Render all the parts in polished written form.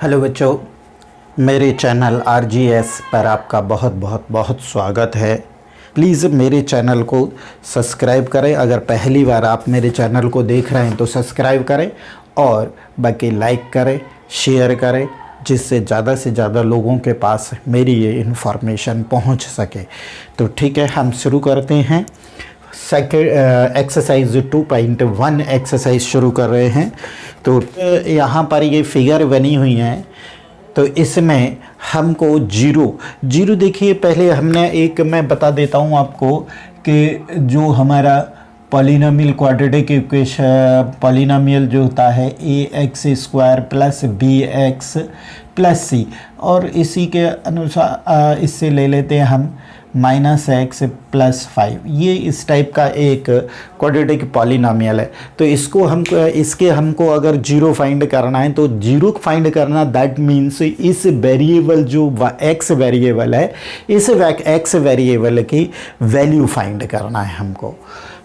Hello बच्चों, मेरे channel RGS पर आपका बहुत बहुत बहुत स्वागत है। प्लीज़ मेरे चैनल को सब्सक्राइब करें। अगर पहली बार आप मेरे चैनल को देख रहे हैं तो सब्सक्राइब करें और बाकी लाइक करें, शेयर करें, जिससे ज़्यादा से ज़्यादा लोगों के पास मेरी ये इन्फॉर्मेशन पहुंच सके। तो ठीक है, हम शुरू करते हैं। एक्सरसाइज 2.1 एक्सरसाइज शुरू कर रहे हैं। तो यहाँ पर ये फिगर बनी हुई है, तो इसमें हमको जीरो देखिए। पहले हमने एक मैं बता देता हूँ आपको कि जो हमारा पॉलिनोमियल क्वाड्रेटिक इक्वेशन पॉलिनोमियल जो होता है ax² plus bx plus c, और इसी के अनुसार इससे ले लेते हैं हम -x + 5। ये इस टाइप का एक क्वाड्रेटिक पॉलिनोमियल है। तो हमको अगर जीरो फाइंड करना है, तो जीरो फाइंड करना दैट मीन्स इस वेरिएबल जो x वेरिएबल है, इस x वेरिएबल की वैल्यू फाइंड करना है हमको।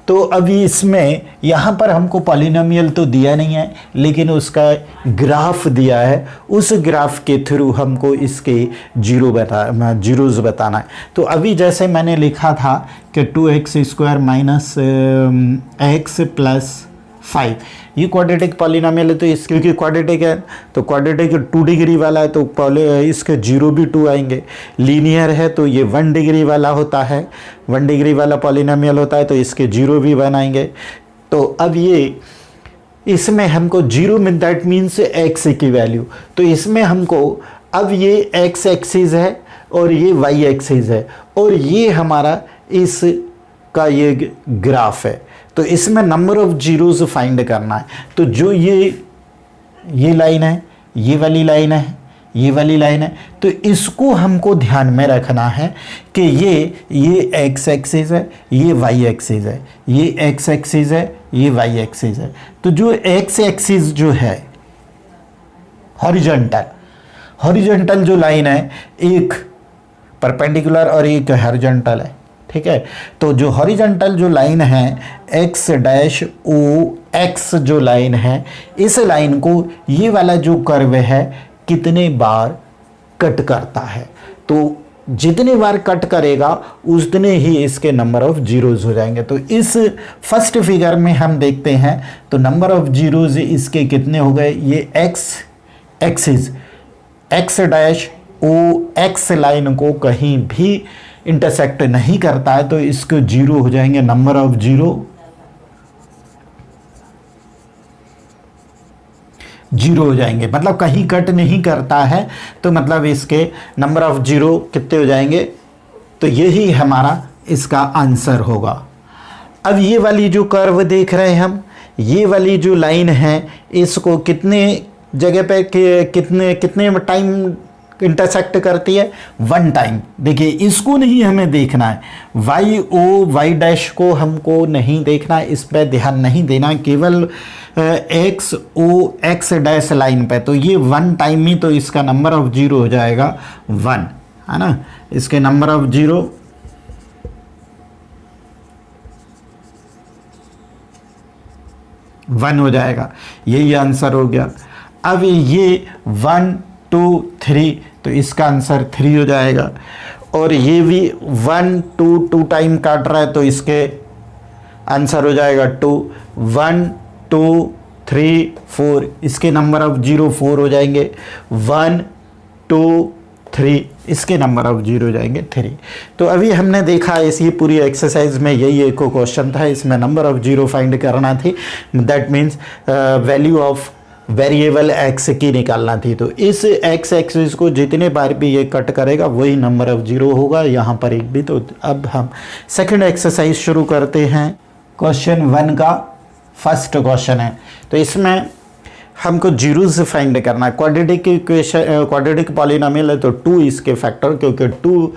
तो अभी इसमें यहाँ पर हमको पॉलिनोमियल तो दिया नहीं है, लेकिन उसका ग्राफ दिया है। उस ग्राफ के थ्रू हमको इसके जीरोज़ बताना है। तो अभी जैसे मैंने लिखा था कि 2x² - x + 5, ये क्वाड्रेटिक पॉलिनोमियल है। तो इस क्योंकि क्वाड्रेटिक है तो क्वाड्रेटिक 2 डिग्री वाला है, तो इसके जीरो भी 2 आएंगे। लीनियर है तो ये 1 डिग्री वाला होता है, 1 डिग्री वाला पॉलिनोमियल होता है, तो इसके जीरो भी 1 आएंगे। तो अब ये इसमें हमको जीरो में दैट मीन्स x की वैल्यू। तो इसमें हमको अब ये x एक्सिस है और ये y एक्सिस है, और ये हमारा इसका ये ग्राफ है। तो इसमें नंबर ऑफ जीरोज़ फाइंड करना है। तो जो ये लाइन है, ये वाली लाइन है, ये वाली लाइन है, तो इसको हमको ध्यान में रखना है कि ये x एक्सिस है, ये y एक्सिस है, ये x एक्सिस है, ये y एक्सिस है। तो जो x एक्सिस जो है हॉरिजॉन्टल जो लाइन है, एक परपेंडिकुलर और एक हॉरिजॉन्टल है, ठीक है। तो जो हॉरिजॉन्टल जो लाइन है x' जो लाइन है, इस लाइन को ये वाला जो कर्व है कितने बार कट करता है। तो जितने बार कट करेगा उतने ही इसके नंबर ऑफ जीरोज़ हो जाएंगे। तो इस फर्स्ट फिगर में हम देखते हैं, तो नंबर ऑफ जीरोज़ इसके कितने हो गए। ये x एक्सिस x' लाइन को कहीं भी इंटरसेक्ट नहीं करता है, तो इसको जीरो हो जाएंगे। नंबर ऑफ जीरो हो जाएंगे, मतलब कहीं कट नहीं करता है, तो मतलब इसके नंबर ऑफ जीरो कितने हो जाएंगे। तो यही हमारा इसका आंसर होगा। अब ये वाली जो कर्व देख रहे हैं हम, ये वाली जो लाइन है, इसको कितने जगह पे कितने टाइम इंटरसेक्ट करती है। 1 टाइम। देखिए, इसको नहीं हमें देखना है, y को हमको नहीं देखना है, इस पर ध्यान नहीं देना, केवल x लाइन पे। तो ये 1 टाइम ही, तो इसका नंबर ऑफ जीरो हो जाएगा 1, है ना। इसके नंबर ऑफ जीरो 1 हो जाएगा। यही आंसर हो गया। अब ये 1 2 3, तो इसका आंसर 3 हो जाएगा। और ये भी 1 2 टाइम काट रहा है, तो इसके आंसर हो जाएगा 2 1 2 3 4, इसके नंबर ऑफ जीरो 4 हो जाएंगे। 1 2 3, इसके नंबर ऑफ जीरो हो जाएंगे 3। तो अभी हमने देखा इसी पूरी एक्सरसाइज में यही एक क्वेश्चन था, इसमें नंबर ऑफ जीरो फाइंड करना थी, that means value of variable x की निकालना थी। तो इस x एक्सिस को जितने बार भी ये कट करेगा वही नंबर ऑफ जीरो होगा, यहाँ पर एक भी। तो अब हम सेकंड एक्सरसाइज शुरू करते हैं। क्वेश्चन 1 का फर्स्ट क्वेश्चन है। तो इसमें हमको जीरोज़ फाइंड करना है। क्वाड्रेटिक पॉलिनोमियल है, तो 2 इसके फैक्टर, क्योंकि 2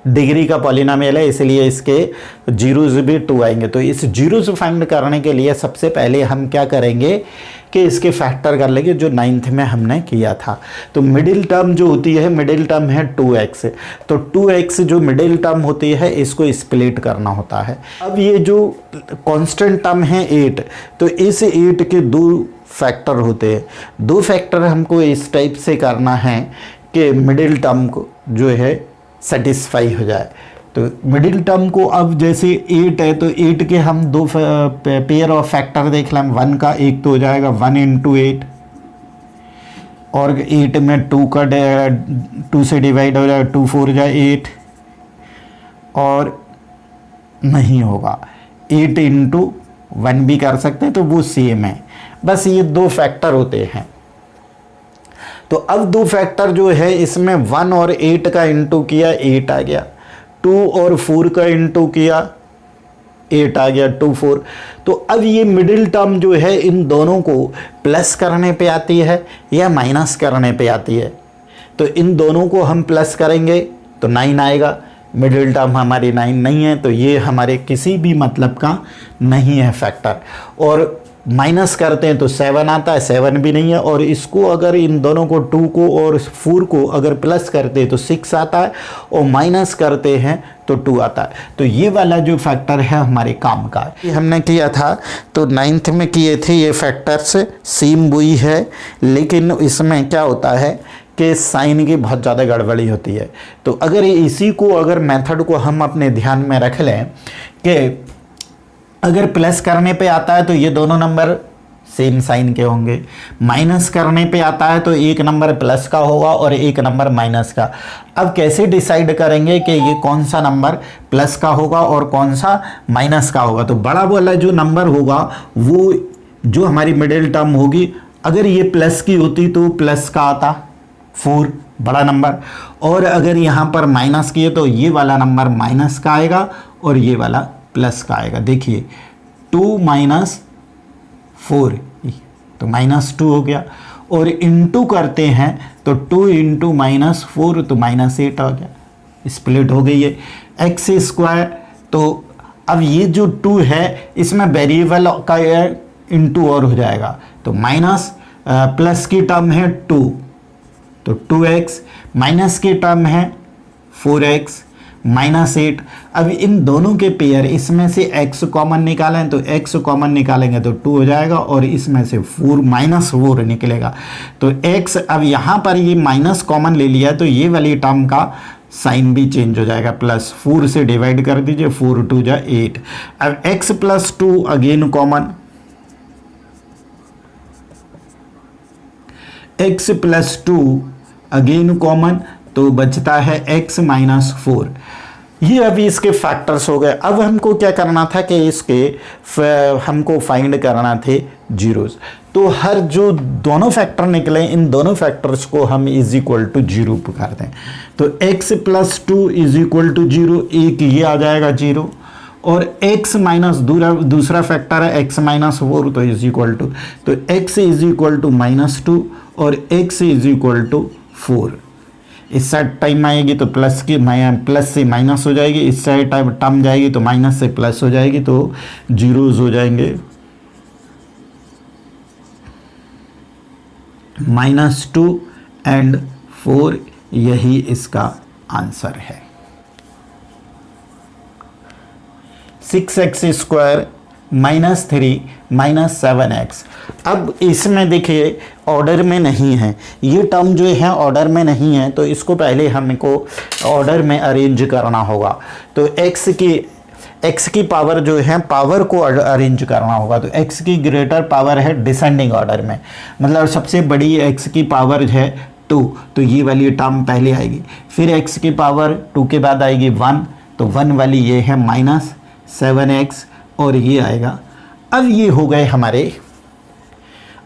डिग्री का पॉलिनोमियल है, इसलिए इसके जीरोज़ भी 2 आएंगे। तो इस जीरोज़ फाइंड करने के लिए सबसे पहले हम क्या करेंगे कि इसके फैक्टर कर लेंगे, जो 9th में हमने किया था। तो मिडिल टर्म जो होती है, मिडिल टर्म है 2x। तो 2x जो मिडिल टर्म होती है, इसको स्प्लिट करना होता है। अब ये जो कांस्टेंट टर्म है 8, तो इस 8 के 2 फैक्टर होते हैं। दो फैक्टर हमको इस टाइप से करना है कि मिडिल टर्म को जो है सेटिस्फाई हो जाए। तो मिडिल टर्म को अब जैसे 8 है तो 8 के हम दो पेयर ऑफ फैक्टर देख लें। 1 का एक तो हो जाएगा 1 × 8 और 8 में 2 से डिवाइड हो जाएगा 2 4 जा 8 और नहीं होगा 8 × 1 भी कर सकते हैं, तो वो सेम है। बस ये दो फैक्टर होते हैं। तो अब दो फैक्टर जो है इसमें 1 और 8 का इंटू किया 8 आ गया, 2 और 4 का इंटू किया 8 आ गया 2 4। तो अब ये मिडिल टर्म जो है इन दोनों को प्लस करने पे आती है या माइनस करने पे आती है। तो इन दोनों को हम प्लस करेंगे तो 9 आएगा। मिडिल टर्म हमारी 9 नहीं है, तो ये हमारे किसी भी मतलब का नहीं है फैक्टर। और माइनस करते हैं तो 7 आता है, 7 भी नहीं है। और इसको अगर इन दोनों को 2 को और 4 को अगर प्लस करते हैं तो 6 आता है, और माइनस करते हैं तो 2 आता है। तो ये वाला जो फैक्टर है हमारे काम का है। ये हमने किया था तो 9th में किए थे ये फैक्टर्स, सेम वही है, लेकिन इसमें क्या होता है कि साइन की बहुत ज़्यादा गड़बड़ी होती है। तो अगर इसी को अगर मेथड को हम अपने ध्यान में रख लें कि अगर प्लस करने पे आता है तो ये दोनों नंबर सेम साइन के होंगे, माइनस करने पे आता है तो एक नंबर प्लस का होगा और एक नंबर माइनस का। अब कैसे डिसाइड करेंगे कि ये कौन सा नंबर प्लस का होगा और कौन सा माइनस का होगा? तो बड़ा वाला जो नंबर होगा वो जो हमारी मिडिल टर्म होगी, अगर ये प्लस की होती तो प्लस का आता 4 बड़ा नंबर, और अगर यहाँ पर माइनस की है तो ये वाला नंबर माइनस का आएगा और ये वाला प्लस का आएगा। देखिए 2 - 4 तो -2 हो गया, और इंटू करते हैं तो 2 × -4 तो -8 हो गया, स्प्लिट हो गई है। x², तो अब ये जो 2 है इसमें वेरिएबल का इंटू और हो जाएगा, तो माइनस प्लस की टर्म है 2 तो 2x, माइनस की टर्म है 4x -8। अब इन दोनों के पेयर, इसमें से x कॉमन निकालें तो x कॉमन निकालेंगे तो 2 हो जाएगा, और इसमें से 4 -4 निकलेगा। तो x, अब यहाँ पर ये माइनस कॉमन ले लिया तो ये वाली टर्म का साइन भी चेंज हो जाएगा, प्लस 4 से डिवाइड कर दीजिए, 4 × 2 = 8। अब x + 2 again common, x + 2 again common, तो बचता है x - 4। ये अभी इसके फैक्टर्स हो गए। अब हमको क्या करना था कि इसके हमको फाइंड करना थे जीरोस। तो हर जो दोनों फैक्टर निकले इन दोनों फैक्टर्स को हम = 0 कर दें। तो x + 2 = 0, एक ये आ जाएगा 0, और x माइनस दूसरा फैक्टर है x - 4 तो = तो x -2 और x = 4। इस साइड टाइम आएगी तो प्लस से माइनस हो जाएगी, इस साइड टाइम टर्म जाएगी तो माइनस से प्लस हो जाएगी, तो जीरोज हो जाएंगे। -2 एंड 4 यही इसका आंसर है। 6x² -3 -7x। अब इसमें देखिए ऑर्डर में नहीं है, ये टर्म जो है ऑर्डर में नहीं है, तो इसको पहले हमको ऑर्डर में अरेंज करना होगा। तो x की पावर जो है पावर को अरेंज करना होगा। तो x की ग्रेटर पावर है डिसेंडिंग ऑर्डर में, मतलब सबसे बड़ी x की पावर है 2, तो ये वाली टर्म पहले आएगी। फिर x की पावर 2 के बाद आएगी 1, तो 1 वाली ये है -7x, और ये आएगा। अब ये हो गए हमारे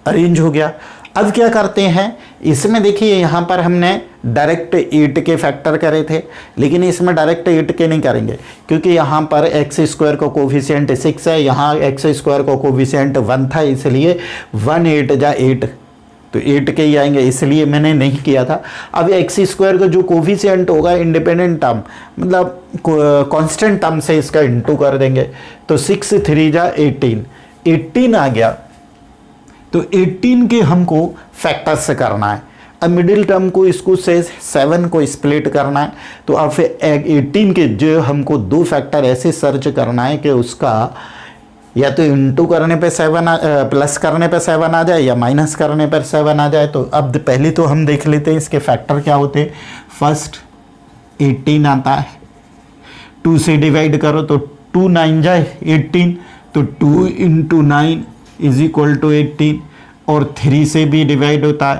अरेंज हो गया। अब क्या करते हैं इसमें, देखिए यहाँ पर हमने डायरेक्ट 8 के फैक्टर करे थे, लेकिन इसमें डायरेक्ट 8 के नहीं करेंगे, क्योंकि यहाँ पर x² का कोफिशिएंट 6 है, यहाँ x² का कोफिशिएंट 1 था, इसलिए 1 8 = 8, तो 8 के ही आएंगे, इसलिए मैंने नहीं किया था। अब x² का जो कोफिशिएंट होगा इंडिपेंडेंट टर्म, मतलब कांस्टेंट टर्म से इसका इंटू कर देंगे, तो 6 3 = 18 आ गया। तो 18 के हमको फैक्टर से करना है। अब मिडिल टर्म को इसको से 7 को स्प्लिट करना है, तो अब फिर 18 के जो हमको दो फैक्टर ऐसे सर्च करना है कि उसका या तो इंटू करने पे 7 प्लस करने पे 7 आ जाए या माइनस करने पर 7 आ जाए। तो अब पहले तो हम देख लेते हैं इसके फैक्टर क्या होते हैं। फर्स्ट 18 आता है, 2 से डिवाइड करो तो 2 9 जाए 18, तो 2 इंटू 9 इज इक्वल टू 18, और 3 से भी डिवाइड होता है,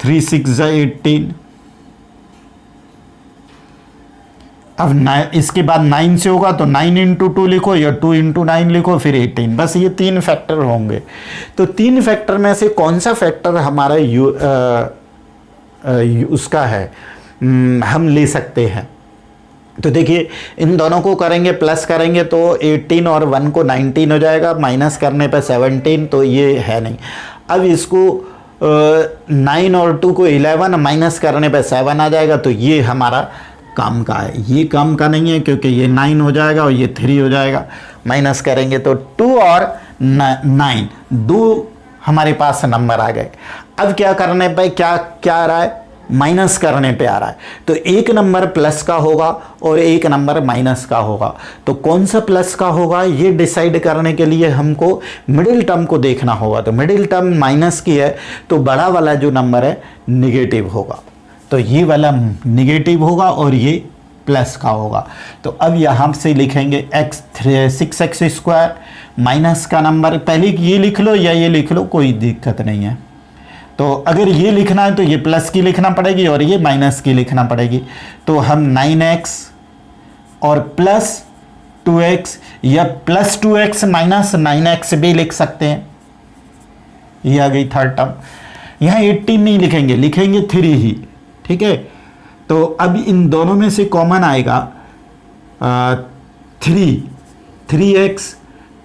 3 6 जाए 18। अब इसके बाद 9 से होगा तो 9 इंटू 2 लिखो या 2 इंटू 9 लिखो, फिर 18। बस ये 3 फैक्टर होंगे। तो 3 फैक्टर में से कौन सा फैक्टर हमारा उसका है, हम ले सकते हैं। तो देखिए इन दोनों को करेंगे, प्लस करेंगे तो 18 और 1 को 19 हो जाएगा, माइनस करने पर 17, तो ये है नहीं। अब इसको 9 और 2 को 11, माइनस करने पर 7 आ जाएगा, तो ये हमारा काम का है। ये काम का नहीं है क्योंकि ये 9 हो जाएगा और ये 3 हो जाएगा। माइनस करेंगे तो 2 और 9, 2 हमारे पास नंबर आ गए। अब क्या करने पे क्या आ रहा है, माइनस करने पे आ रहा है। तो एक नंबर प्लस का होगा और एक नंबर माइनस का होगा। तो कौन सा प्लस का होगा ये डिसाइड करने के लिए हमको मिडिल टर्म को देखना होगा। तो मिडिल टर्म माइनस की है तो बड़ा वाला जो नंबर है निगेटिव होगा, तो ये वाला निगेटिव होगा और ये प्लस का होगा। तो अब यहाँ से लिखेंगे 6x स्क्वायर, माइनस का नंबर पहले ये लिख लो या ये लिख लो, कोई दिक्कत नहीं है। तो अगर ये लिखना है तो ये प्लस की लिखना पड़ेगी और ये माइनस की लिखना पड़ेगी। तो हम 9x और प्लस 2x या प्लस 2x माइनस 9x भी लिख सकते हैं। ये आ गई थर्ड टर्म। यहाँ 18 नहीं लिखेंगे, लिखेंगे 3 ही, ठीक है। तो अब इन दोनों में से कॉमन आएगा 3x,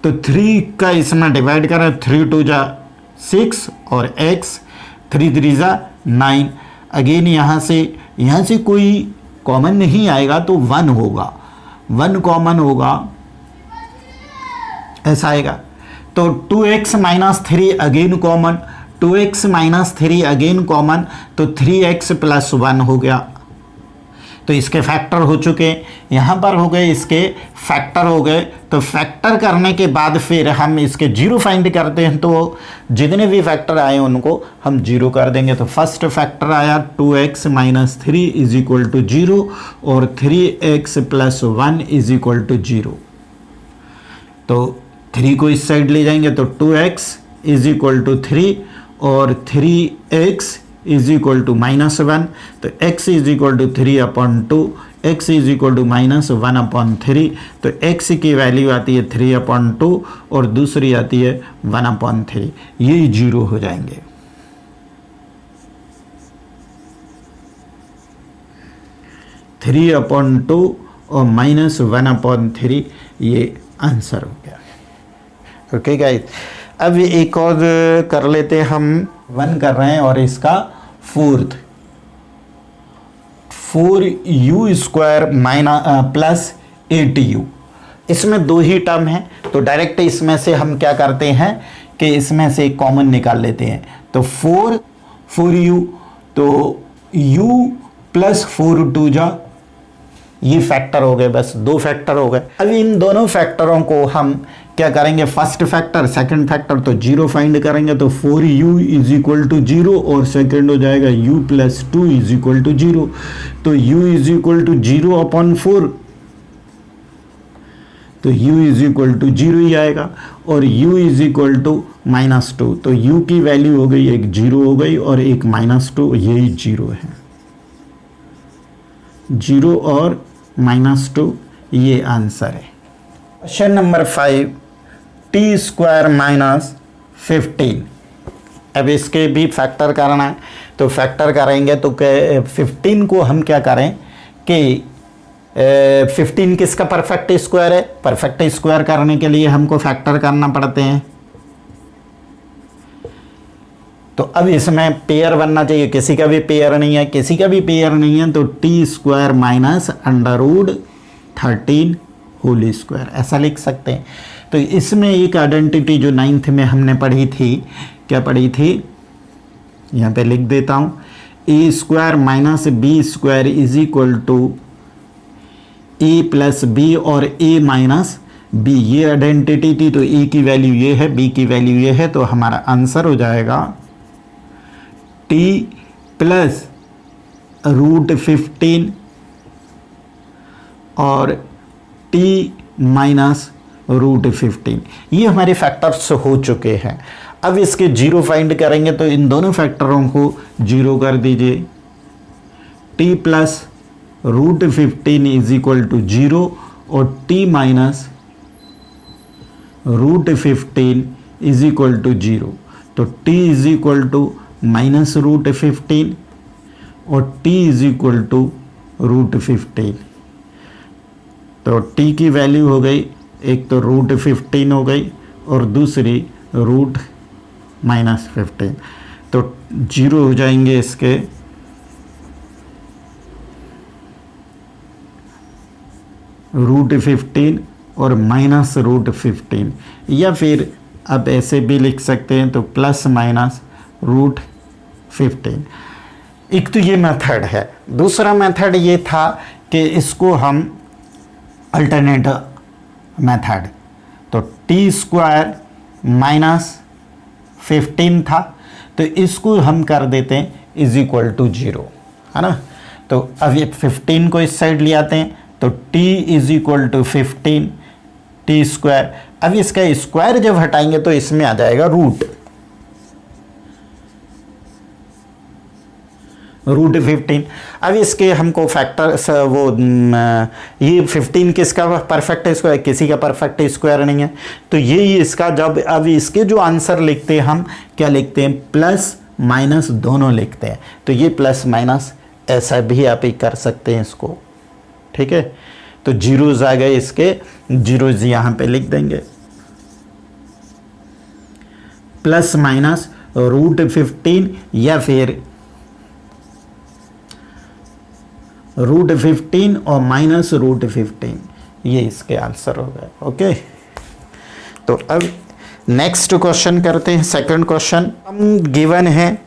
तो 3 का इसमें डिवाइड करें, 3 2 जा 6 और x 3 3 जा 9। अगेन यहाँ से कोई कॉमन नहीं आएगा तो 1 होगा, 1 कॉमन होगा, ऐसा आएगा। तो 2x minus 3 again common, 2x minus 3 again common, तो 3x प्लस 1 हो गया। तो इसके फैक्टर हो चुके, यहाँ पर हो गए, इसके फैक्टर हो गए। तो फैक्टर करने के बाद फिर हम इसके जीरो फाइंड करते हैं। तो जितने भी फैक्टर आए उनको हम जीरो कर देंगे। तो फर्स्ट फैक्टर आया 2x minus 3 is equal to 0 और 3x plus 1 is equal to 0। तो 3 को इस साइड ले जाएंगे तो 2x इज इक्वल टू 3 और 3x is equal to minus 1। तो x is equal to 3/2, x is equal to minus 1/3। तो x की वैल्यू आती है 3/2 और दूसरी आती है 1/3। ये 0 हो जाएंगे। थ्री अपॉन 2 और माइनस 1/3, ये आंसर हो गया। ओके गाइस, अब एक और कर लेते हैं। हम 1 कर रहे हैं और इसका 4u स्क्वायर प्लस 8u। इसमें 2 ही टर्म है तो डायरेक्ट इसमें से हम क्या करते हैं कि इसमें से कॉमन निकाल लेते हैं। तो 4u, तो u प्लस 4 2 जा, ये फैक्टर हो गए, बस 2 फैक्टर हो गए। अब इन दोनों फैक्टरों को हम क्या करेंगे, फर्स्ट फैक्टर सेकंड फैक्टर तो 0 फाइंड करेंगे। तो 4u इज इक्वल टू 0 और सेकंड हो जाएगा u plus 2 is equal to 0। तो u इज इक्वल टू 0/4, तो u इज इक्वल टू 0 ही आएगा और u is equal to minus 2। तो u की वैल्यू हो गई, एक 0 हो गई और एक -2, यही 0 है। 0 और -2, ये आंसर है। Question number 5, t square minus 15। अब इसके भी फैक्टर करना है तो फैक्टर करेंगे। तो 15 को हम क्या करें कि 15 किसका परफेक्ट स्क्वायर है। परफेक्ट स्क्वायर करने के लिए हमको फैक्टर करना पड़ते हैं। तो अब इसमें पेयर बनना चाहिए, किसी का भी पेयर नहीं है, किसी का भी पेयर नहीं है। तो T square minus √13 whole square, ऐसा लिख सकते हैं। तो इसमें एक आइडेंटिटी जो 9th में हमने पढ़ी थी, क्या पढ़ी थी, यहाँ पे लिख देता हूँ। A square minus b square is equal to a plus b और ए माइनस बी, ये आइडेंटिटी थी तो ए की वैल्यू ये है, बी की वैल्यू ये है, तो हमारा आंसर हो जाएगा टी प्लस √15 और टी माइनस √15। ये हमारे फैक्टर्स हो चुके हैं। अब इसके जीरो फाइंड करेंगे तो इन दोनों फैक्टरों को जीरो कर दीजिए। T plus √15 is equal to 0 और T minus √15 is equal to 0। तो T is equal to minus √15 और टी इज इक्वल टू √15। तो टी की वैल्यू हो गई, एक तो √15 हो गई और दूसरी √-15। तो जीरो हो जाएंगे इसके, √15 और माइनस √15, या फिर आप ऐसे भी लिख सकते हैं तो प्लस माइनस √15। एक तो ये मेथड है। दूसरा मेथड ये था कि इसको हम अल्टरनेट मेथड, तो t² माइनस 15 था तो इसको हम कर देते हैं इज इक्वल टू 0, है ना। तो अब ये 15 को इस साइड ले आते हैं तो t is equal to 15 t²। अब इसका स्क्वायर जब हटाएंगे तो इसमें आ जाएगा √15। अब इसके हमको फैक्टर्स वो ये 15 किसका परफेक्ट स्क्वायर, किसी का परफेक्ट स्क्वायर नहीं है, तो ये इसका जब अब इसके जो आंसर लिखते हैं हम क्या लिखते हैं, प्लस माइनस दोनों लिखते हैं। तो ये प्लस माइनस ऐसा भी आप ही कर सकते हैं इसको, ठीक है। तो जीरोज आ गए, इसके जीरोज यहाँ पे लिख देंगे, प्लस माइनस √15 या फिर √15 और माइनस √15, ये इसके आंसर हो गए। ओके, तो अब नेक्स्ट क्वेश्चन करते हैं। सेकंड क्वेश्चन, सम गिवन है,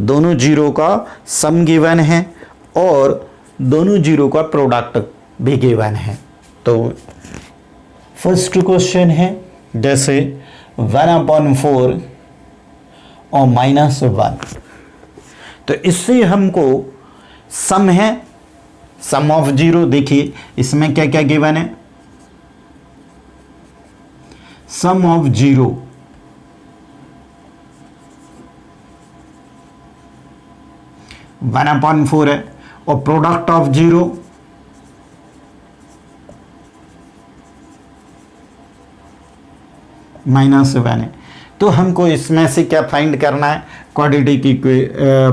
दोनों जीरो का सम गिवन है और दोनों जीरो का प्रोडक्ट भी गिवन है। तो फर्स्ट क्वेश्चन है जैसे 1/4 और -1, तो इससे हमको सम है, सम ऑफ जीरो। देखिए इसमें क्या क्या गिवन है, सम ऑफ जीरो (1/4) है और प्रोडक्ट ऑफ जीरो -1 है। तो हमको इसमें से क्या फाइंड करना है, क्वाड्रेटिक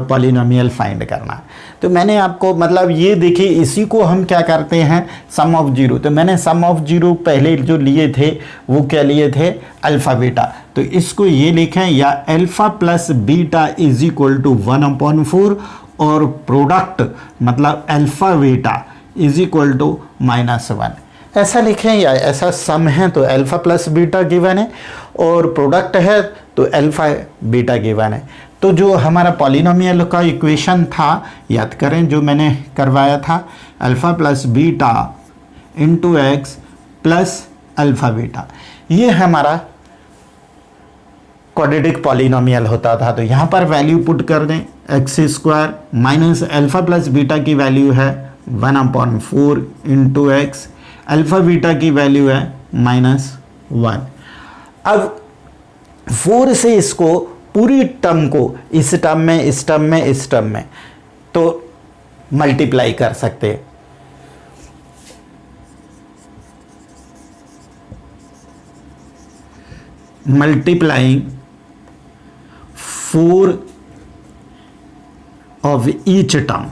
पॉलिनोमियल फाइंड करना है। तो मैंने आपको मतलब ये देखिए, इसी को हम क्या करते हैं, सम ऑफ जीरो। तो मैंने सम ऑफ जीरो पहले जो लिए थे वो क्या लिए थे, अल्फ़ा बीटा। तो इसको ये लिखें, या alpha plus beta is equal to 1/4 और प्रोडक्ट मतलब alpha beta is equal to -1, ऐसा लिखें। या ऐसा सम है तो अल्फ़ा प्लस बीटा गिवन है और प्रोडक्ट है तो अल्फ़ा बीटा गिवन है। तो जो हमारा पॉलिनोमियल का इक्वेशन था, याद करें जो मैंने करवाया था, alpha plus beta into x plus alpha beta, ये हमारा क्वाड्रेटिक पॉलिनोमियल होता था। तो यहाँ पर वैल्यू पुट कर दें, x² minus alpha plus beta की वैल्यू है 1/4 इंटू एक्स, अल्फ़ा बीटा की वैल्यू है -1। अब 4 से इसको पूरी टर्म को इस टर्म में, इस टर्म में, इस टर्म में तो मल्टीप्लाई कर सकते हैं। मल्टीप्लाइंग 4 ऑफ ईच टर्म,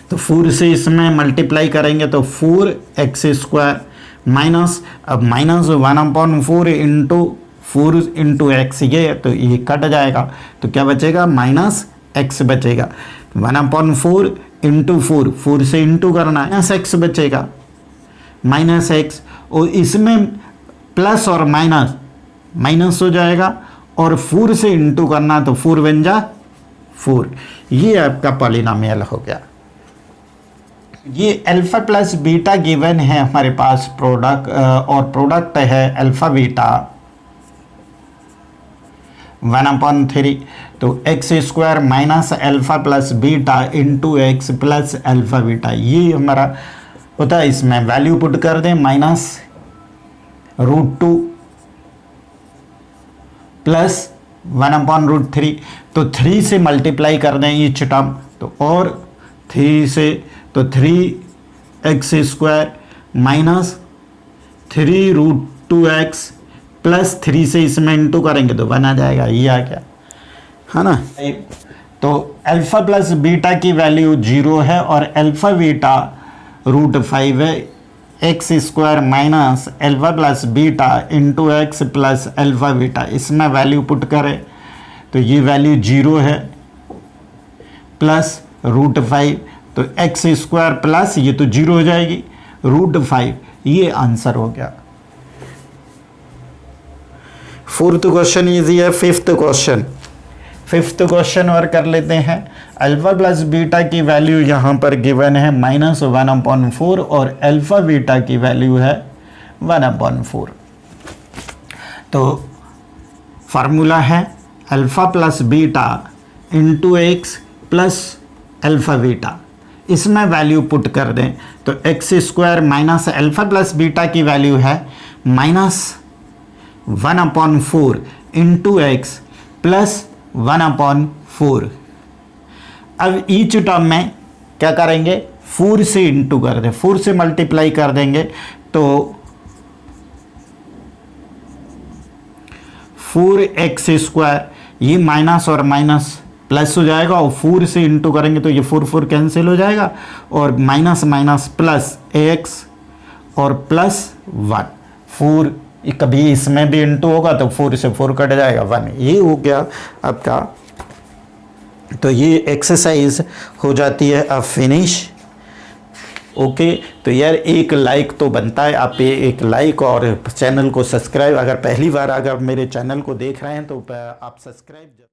तो 4 से इसमें मल्टीप्लाई करेंगे तो 4x² माइनस, अब -1/4 इंटू 4 इंटू एक्स, ये तो ये कट जाएगा तो क्या बचेगा, -x बचेगा। 1/4 इंटू 4 से इंटू करना है, -x बचेगा, -x, और इसमें प्लस और माइनस हो जाएगा और 4 से इंटू करना तो 4 बन जा 4। ये आपका पॉलिनोमियल हो गया। ये अल्फा प्लस बीटा गिवन है हमारे पास प्रोडक्ट, और प्रोडक्ट है अल्फा बीटा 1/3, तो x square minus alpha plus beta into x plus alpha beta, ये हमारा होता है। इसमें वैल्यू पुट कर दें -√2 प्लस 1/√3, तो 3 से मल्टीप्लाई कर दें ईच टर्म, तो और 3 से, तो 3x square minus 3√2x plus 3 से इसमें इंटू करेंगे तो 1 आ जाएगा, ये आ गया है ना। तो अल्फा प्लस बीटा की वैल्यू 0 है और अल्फा बीटा √5 है। X square minus alpha plus beta into x plus alpha beta, इसमें वैल्यू पुट करें तो ये वैल्यू 0 है प्लस √5, तो एक्स स्क्वायर प्लस ये तो 0 हो जाएगी √5, ये आंसर हो गया। फोर्थ क्वेश्चन इजी है। फिफ्थ क्वेश्चन और कर लेते हैं। अल्फा प्लस बीटा की वैल्यू यहाँ पर गिवन है -1/4 और अल्फा बीटा की वैल्यू है 1/4। तो फार्मूला है alpha plus beta into x plus alpha beta, इसमें वैल्यू पुट कर दें तो x square minus alpha plus beta की वैल्यू है -1/4 इंटू एक्स प्लस 1/4। अब ईच टर्म में क्या करेंगे, 4 से इंटू कर दें, 4 से मल्टीप्लाई कर देंगे तो 4x स्क्वायर, ये माइनस और माइनस प्लस हो जाएगा और 4 से इंटू करेंगे तो ये 4 कैंसिल हो जाएगा और माइनस माइनस प्लस ax और प्लस 1, 4 कभी इसमें भी इंटू होगा तो 4 से 4 कट जाएगा 1, ये हो गया आपका। तो ये एक्सरसाइज हो जाती है अब फिनिश। ओके, तो यार एक लाइक तो बनता है, आप एक लाइक और चैनल को सब्सक्राइब, अगर पहली बार अगर मेरे चैनल को देख रहे हैं तो आप सब्सक्राइब